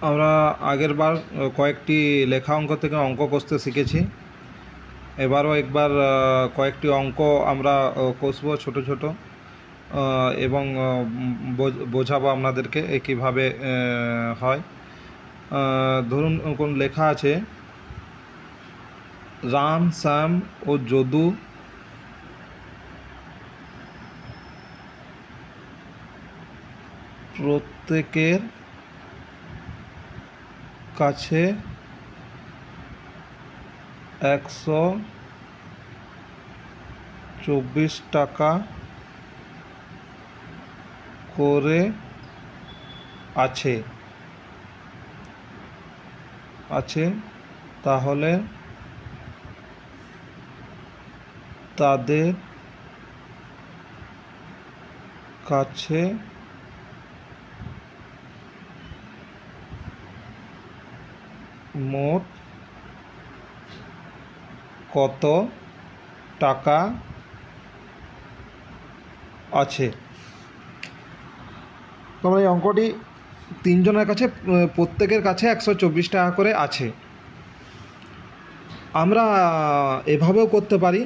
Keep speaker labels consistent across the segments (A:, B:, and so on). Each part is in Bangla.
A: আমরা আগের বার কয়েকটি লেখা অঙ্ক থেকে অঙ্ক কষতে শিখেছি। এবারও একবার কয়েকটি অঙ্ক আমরা কষব ছোট ছোট, এবং বোঝাবো আপনাদেরকে কীভাবে হয়। ধরুন কোন লেখা আছে, রাম, শ্যাম ও যদু প্রত্যেকের কাছে 124 টাকা করে আছে তাহলে তাদের কাছে মোট কত টাকা আছে। তোমরা এই অঙ্কটি তিনজনের কাছে, প্রত্যেকের কাছে 124 টাকা করে আছে। আমরা এভাবেও করতে পারি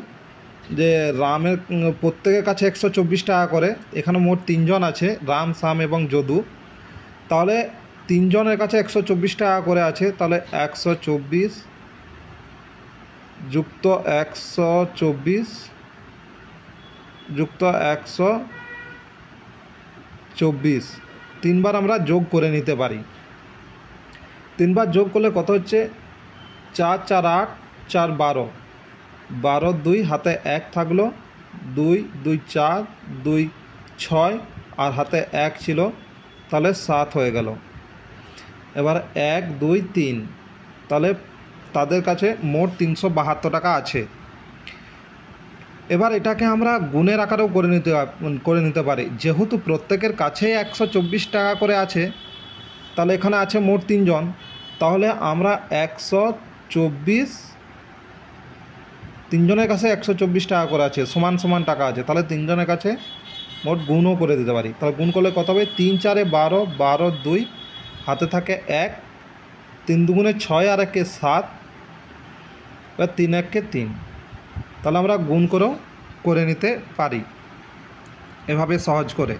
A: যে রামের প্রত্যেকের কাছে 124 টাকা করে, এখানে মোট তিনজন আছে, রাম, শ্যাম এবং যদু। তাহলে তিনজনের কাছে 124 টাকা করে আছে, তাহলে 124 যুক্ত 124 যুক্ত 124 তিনবার আমরা যোগ করে নিতে পারি। তিনবার যোগ করলে কত হচ্ছে? 4 4 8 4 12, 12 2 হাতে 1 থাকলো, 2 2 4 2 6 আর হাতে 1 ছিল, তাহলে 7 হয়ে গেল। এবার 1 2 3, তাহলে তাদের কাছে মোট 372 টাকা আছে। এবার এটাকে আমরা গুণের আকারেও করে নিতে পারি। যেহেতু প্রত্যেকের কাছেই 124 টাকা করে আছে, তাহলে এখানে আছে মোট তিনজন, তাহলে আমরা 124, তিনজনের কাছে 124 টাকা করে আছে, সমান সমান টাকা আছে, তাহলে তিনজনের কাছে মোট গুণও করে দিতে পারি। তাহলে গুণ করলে কত হবে? 3 4 12, 12 2 হাতে থাকে 1, 3 2 6 আর 1 7, এবার 3 1 3। তাহলে আমরা গুণ করেও করে নিতে পারি এভাবে সহজ করে।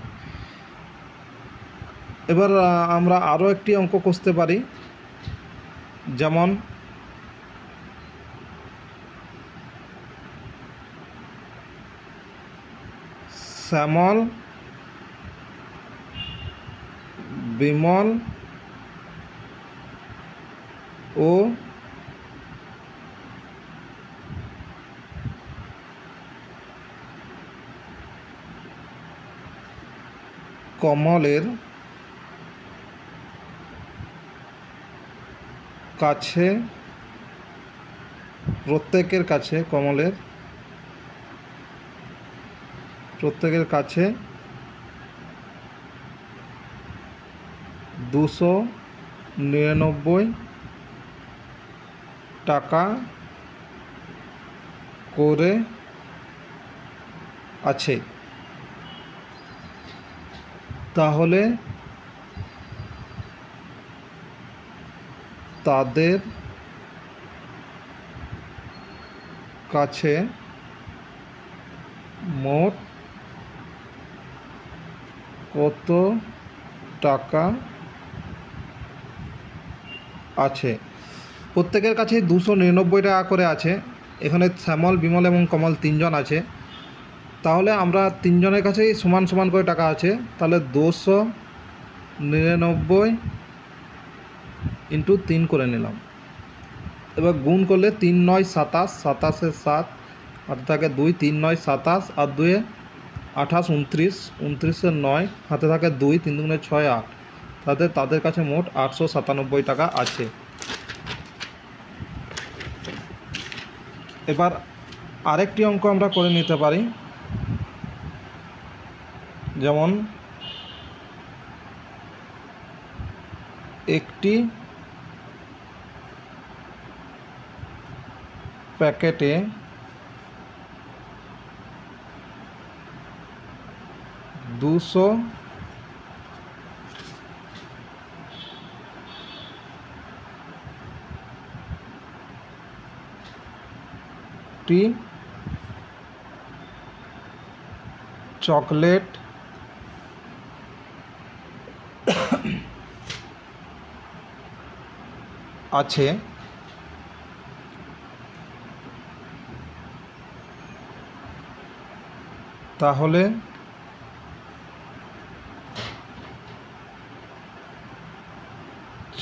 A: এবার আমরা আরও একটি অঙ্ক কষতে পারি, যেমন শ্যামল, বিমল ও কমলের কাছে, প্রত্যেকের কাছে 299 টাকা করে আছে, তাহলে তাদের কাছে মোট কত টাকা আছে। প্রত্যেকের কাছে 299 টাকা করে আছে। এখানে শ্যামল, বিমল এবং কমল তিনজন আছে, তাহলে আমরা তিনজনের কাছেই সমান সমান করে টাকা আছে, তাহলে 299 ইন্টু 3 করে নিলাম। এবার গুণ করলে 3 9 27, 27 7 হাতে থাকে 2, 3 9 27 আর 2 28 29, 29 9 হাতে থাকে 2, 3 2 6 8, তাদের কাছে মোট 897 টাকা আছে। এবার আরেকটি অঙ্ক আমরা করে নিতে পারি, যেমন একটি প্যাকেটে 200 10টি চকলেট আছে, তাহলে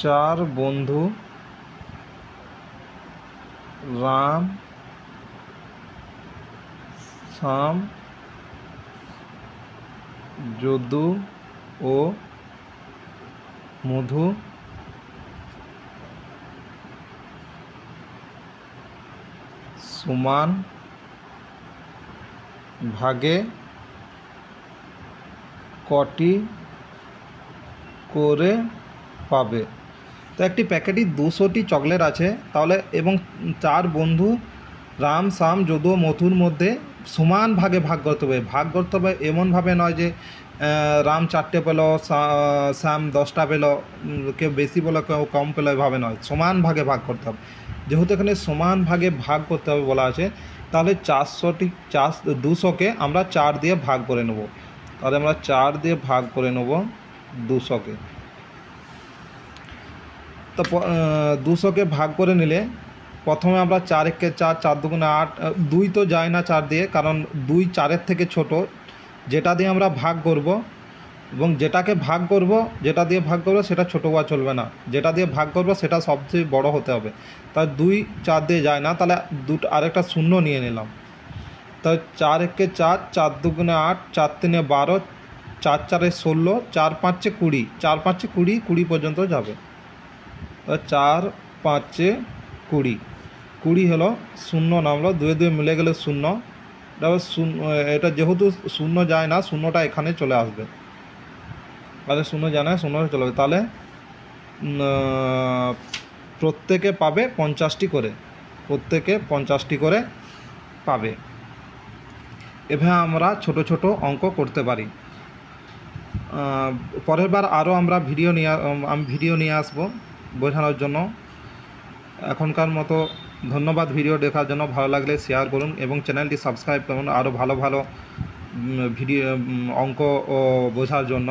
A: চার বন্ধু রাম, শ্যাম, যদু ও মধু সমান ভাগে কটি করে পাবে। তো একটি প্যাকেটে 200টি চকলেট আছে, তাহলে এবং চার বন্ধু রাম, শ্যাম, যদু ও মধুর মধ্যে সমান ভাগে ভাগ করতে হবে। ভাগ করতে হবে এমনভাবে নয় যে রাম 4টে পেল, শ্যাম 10টা পেল, কেউ বেশি পেল কেউ কম পেল, এভাবে নয়, সমান ভাগে ভাগ করতে হবে। যেহেতু এখানে সমান ভাগে ভাগ করতে হবে বলা আছে, তাহলে 200কে আমরা 4 দিয়ে ভাগ করে নেব। তাহলে আমরা 4 দিয়ে ভাগ করে নেব 200কে। তো 200কে ভাগ করে নিলে প্রথমে আমরা 4 একে 4, 4 দুগুণে 8, 2 তো যায় না 4 দিয়ে, কারণ 2 4-এর থেকে ছোট। যেটা দিয়ে আমরা ভাগ করব এবং যেটাকে ভাগ করব, যেটা দিয়ে ভাগ করব সেটা ছোটো হওয়া চলবে না, যেটা দিয়ে ভাগ করব সেটা সবচেয়ে বড় হতে হবে। তাই 2 4 দিয়ে যায় না, তাহলে আরেকটা শূন্য নিয়ে নিলাম। তাই 4 একে 4, 4 দুগুণে 8, 4 তিনে 12, 4 4-এ 16, 4 5-এ 20, 4 5-এ 20, 20 পর্যন্ত যাবে। 4 5-এ 20, 20 হলো, শূন্য নামলো, 2 2 মিলে গেলে শূন্য। এটা যেহেতু শূন্য যায় না, শূন্যটা এখানে চলে আসবে। তাহলে শূন্য যায় না, শূন্যটা চলে আসবে। তাহলে প্রত্যেকে পাবে 50টি করে, প্রত্যেকে 50টি করে পাবে। এভাবে আমরা ছোট ছোট অঙ্ক করতে পারি। পরের বার আরও আমরা ভিডিও নিয়ে আসবো বোঝানোর জন্য। এখনকার মতো ধন্যবাদ ভিডিও দেখার জন্য। ভালো লাগলে শেয়ার করুন এবং চ্যানেলটি সাবস্ক্রাইব করুন আরও ভালো ভালো ভিডিও অঙ্ক বোঝার জন্য।